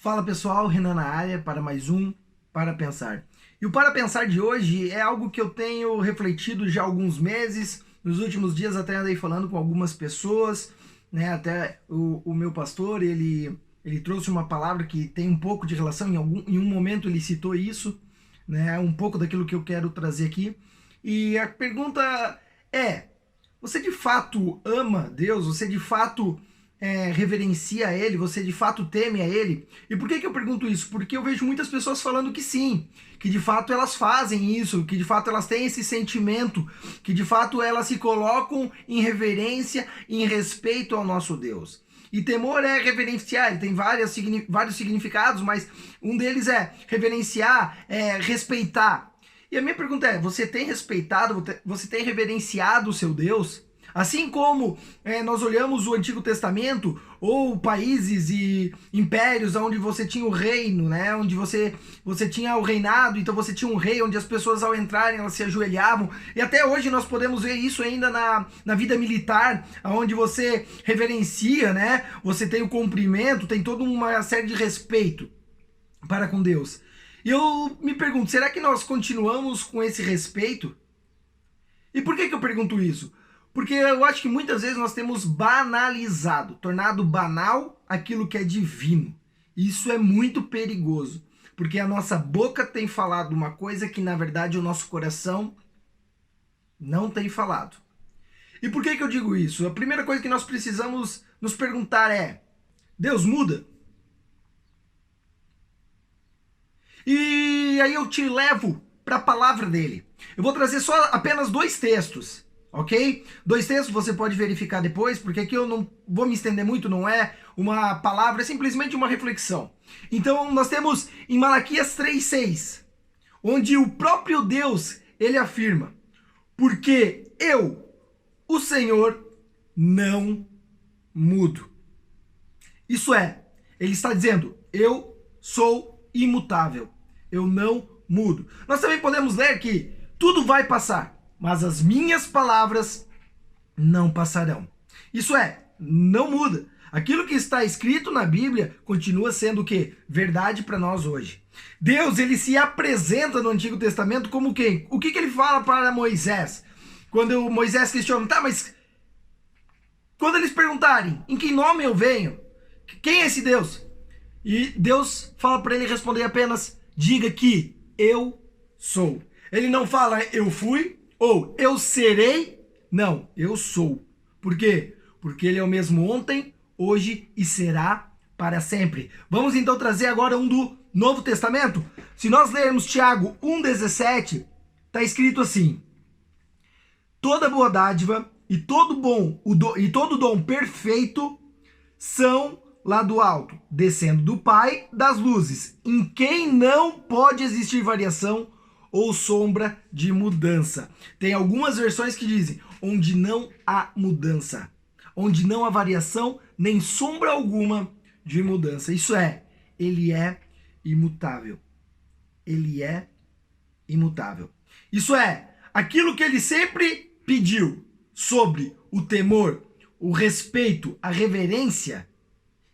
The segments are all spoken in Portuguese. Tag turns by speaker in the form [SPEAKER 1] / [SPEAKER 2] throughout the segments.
[SPEAKER 1] Fala pessoal, Renan na área para mais um Para Pensar. E o Para Pensar de hoje é algo que eu tenho refletido já há alguns meses. Nos últimos dias até andei falando com algumas pessoas, né? Até o meu pastor, ele trouxe uma palavra que tem um pouco de relação, em um momento ele citou isso, né? Um pouco daquilo que eu quero trazer aqui. E a pergunta é, você de fato ama Deus? Você de fato reverencia a Ele? Você de fato teme a Ele? E por que eu pergunto isso? Porque eu vejo muitas pessoas falando que sim, que de fato elas fazem isso, que de fato elas têm esse sentimento, que de fato elas se colocam em reverência, em respeito ao nosso Deus. E temor é reverenciar, ele tem vários significados, mas um deles é reverenciar, é respeitar. E a minha pergunta é, você tem respeitado, você tem reverenciado o seu Deus? Assim como nós olhamos o Antigo Testamento, ou países e impérios onde você tinha o reino, né? Onde você tinha o reinado, então você tinha um rei, onde as pessoas ao entrarem elas se ajoelhavam. E até hoje nós podemos ver isso ainda na vida militar, onde você reverencia, né? Você tem o cumprimento, tem toda uma série de respeito para com Deus. E eu me pergunto, será que nós continuamos com esse respeito? E por que eu pergunto isso? Porque eu acho que muitas vezes nós temos banalizado, tornado banal aquilo que é divino. Isso é muito perigoso, porque a nossa boca tem falado uma coisa que na verdade o nosso coração não tem falado. E por que eu digo isso? A primeira coisa que nós precisamos nos perguntar é, Deus muda? E aí eu te levo para a palavra dele. Eu vou trazer só apenas dois textos, ok? Dois textos, você pode verificar depois, porque aqui eu não vou me estender muito, não é uma palavra, é simplesmente uma reflexão. Então nós temos em Malaquias 3:6, onde o próprio Deus, ele afirma, porque eu, o Senhor, não mudo. Isso é, ele está dizendo, eu sou imutável, eu não mudo. Nós também podemos ler que tudo vai passar, mas as minhas palavras não passarão. Isso é, não muda. Aquilo que está escrito na Bíblia continua sendo o quê? Verdade para nós hoje. Deus, ele se apresenta no Antigo Testamento como quem? O que ele fala para Moisés? Quando Moisés questiona, tá, mas quando eles perguntarem, em que nome eu venho? Quem é esse Deus? E Deus fala para ele responder apenas, diga que eu sou. Ele não fala eu fui ou eu serei. Não, eu sou. Por quê? Porque ele é o mesmo ontem, hoje e será para sempre. Vamos então trazer agora um do Novo Testamento? Se nós lermos Tiago 1,17, está escrito assim, toda boa dádiva e todo dom perfeito são lá do alto, descendo do Pai das luzes, em quem não pode existir variação ou sombra de mudança. Tem algumas versões que dizem, onde não há mudança, onde não há variação, nem sombra alguma de mudança. Isso é, ele é imutável. Ele é imutável. Isso é, aquilo que ele sempre pediu sobre o temor, o respeito, a reverência.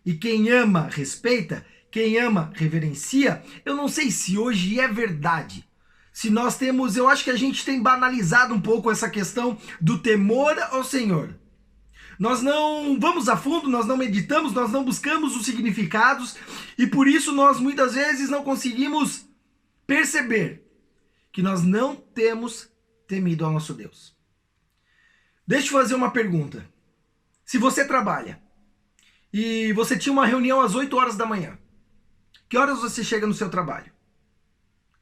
[SPEAKER 1] E quem ama, respeita, quem ama, reverencia. Eu não sei se hoje é verdade. Se nós temos, eu acho que a gente tem banalizado um pouco essa questão do temor ao Senhor. Nós não vamos a fundo, nós não meditamos, nós não buscamos os significados. E por isso nós muitas vezes não conseguimos perceber que nós não temos temido ao nosso Deus. Deixa eu fazer uma pergunta. Se você trabalha, e você tinha uma reunião às 8 horas da manhã. Que horas você chega no seu trabalho?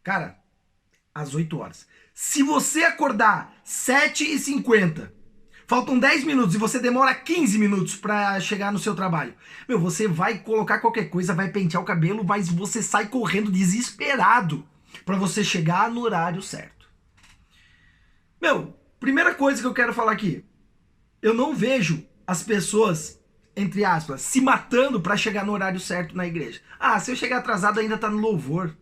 [SPEAKER 1] Cara, às 8 horas. Se você acordar 7h50, faltam 10 minutos e você demora 15 minutos para chegar no seu trabalho. Meu, você vai colocar qualquer coisa, vai pentear o cabelo, mas você sai correndo desesperado para você chegar no horário certo. Meu, primeira coisa que eu quero falar aqui. Eu não vejo as pessoas, entre aspas, se matando para chegar no horário certo na igreja. Ah, se eu chegar atrasado ainda tá no louvor.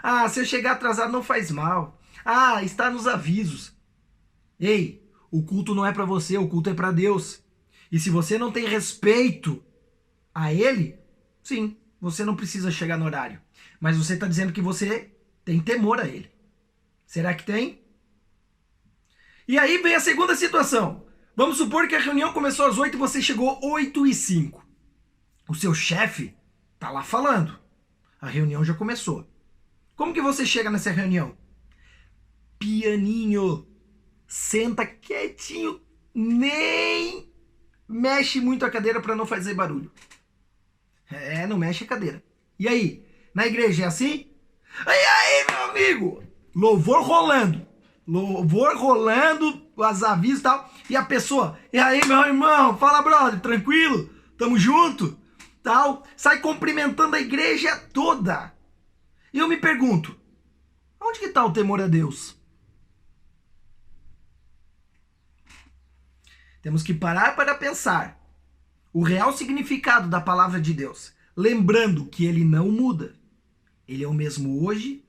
[SPEAKER 1] Ah, se eu chegar atrasado não faz mal. Ah, está nos avisos. Ei, o culto não é para você, o culto é para Deus. E se você não tem respeito a ele, sim, você não precisa chegar no horário. Mas você está dizendo que você tem temor a ele. Será que tem? E aí vem a segunda situação. Vamos supor que a reunião começou às 8 e você chegou 8h05. O seu chefe tá lá falando. A reunião já começou. Como que você chega nessa reunião? Pianinho. Senta quietinho. Nem mexe muito a cadeira para não fazer barulho. Não mexe a cadeira. E aí? Na igreja é assim? E aí, meu amigo? Louvor rolando. Louvor rolando, os avisos e tal. E a pessoa, e aí, meu irmão? Fala, brother, tranquilo? Tamo junto? Tal. Sai cumprimentando a igreja toda. E eu me pergunto, onde que tá o temor a Deus? Temos que parar para pensar o real significado da palavra de Deus. Lembrando que ele não muda. Ele é o mesmo hoje,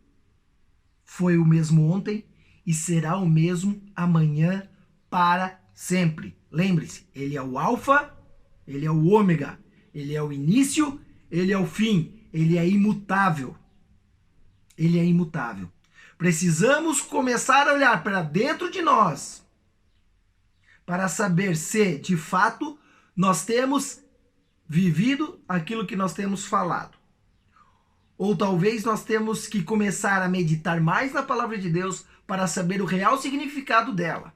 [SPEAKER 1] foi o mesmo ontem e será o mesmo amanhã para sempre. Lembre-se, ele é o alfa, ele é o ômega, ele é o início, ele é o fim, ele é imutável. Ele é imutável. Precisamos começar a olhar para dentro de nós para saber se, de fato, nós temos vivido aquilo que nós temos falado. Ou talvez nós temos que começar a meditar mais na palavra de Deus para saber o real significado dela,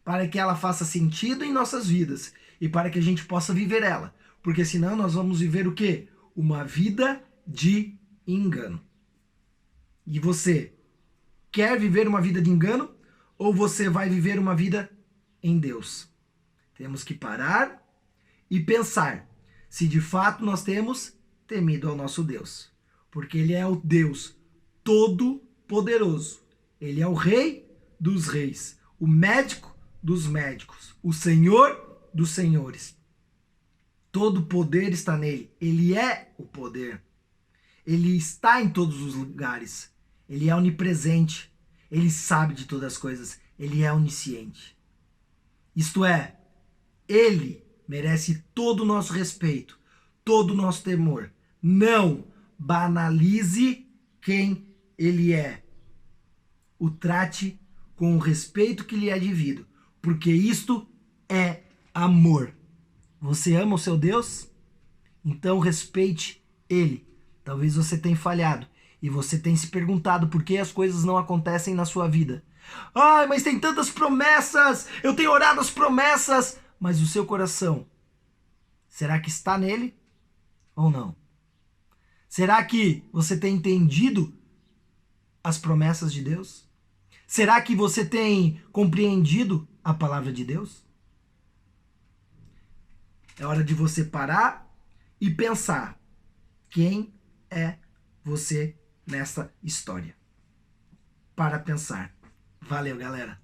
[SPEAKER 1] para que ela faça sentido em nossas vidas e para que a gente possa viver ela. Porque senão nós vamos viver o quê? Uma vida de engano. E você quer viver uma vida de engano ou você vai viver uma vida em Deus? Temos que parar e pensar se de fato nós temos temido ao nosso Deus. Porque ele é o Deus todo-poderoso. Ele é o Rei dos reis, o médico dos médicos, o Senhor dos senhores. Todo poder está nele. Ele é o poder. Ele está em todos os lugares. Ele é onipresente. Ele sabe de todas as coisas. Ele é onisciente. Isto é, ele merece todo o nosso respeito, todo o nosso temor. Não banalize quem ele é. O trate com o respeito que lhe é devido, porque isto é amor. Você ama o seu Deus? Então respeite ele. Talvez você tenha falhado e você tenha se perguntado por que as coisas não acontecem na sua vida. Ai, mas tem tantas promessas, eu tenho orado as promessas, mas o seu coração, será que está nele ou não? Será que você tem entendido as promessas de Deus? Será que você tem compreendido a palavra de Deus? É hora de você parar e pensar quem é você nessa história. Para pensar. Valeu, galera.